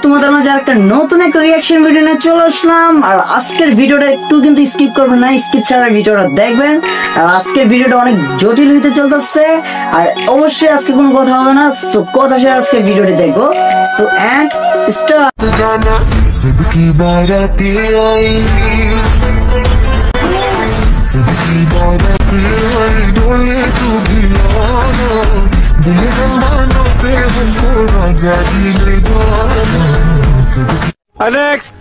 তোমাদের মাঝে একটা নতুন একটা রিয়াকশন ভিডিও নিয়ে চলে আসলাম। আর আজকের ভিডিওটা একটু কিন্তু স্কিপ করবেন না, স্কিপ ছাড়া ভিডিওটা দেখবেন। আর আজকের ভিডিওটা অনেক জটিল হইতে চলতেছে, আর অবশ্যই আজকে কোনো কথা হবে না। সো কথা সেরে আজকের ভিডিওটি দেখবো। So and start. Next.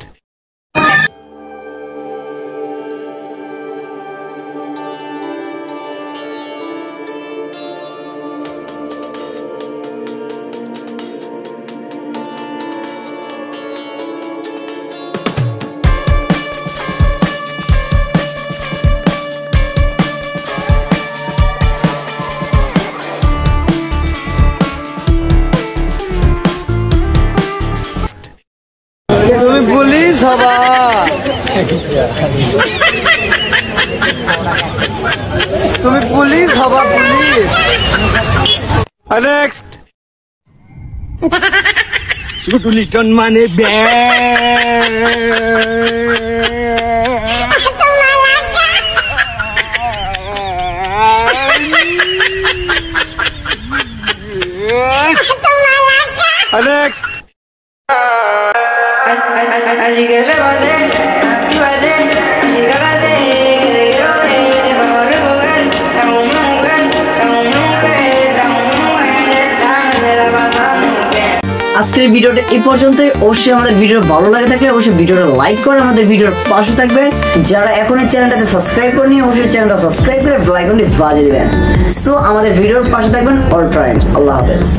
তুমি পুলিশ হবা, তুমি পুলিশ হবা, পুলিশ। Next. ছোট লিটন মানে Next. আজকের ভিডিওটা এই পর্যন্তই। অবশ্যই আমাদের ভিডিও ভালো লাগে থাকলে অবশ্যই ভিডিওটা লাইক করে আমাদের ভিডিওর পাশে থাকবেন। যারা এখন এই চ্যানেলটাতে সাবস্ক্রাইব করেনি অবশ্যই চ্যানেলটা সাবস্ক্রাইব করে বেল আইকনটি বাজিয়ে দিবেন। সো আমাদের ভিডিওর পাশে থাকবেন অল টাইমস। আল্লাহ হাফেজ।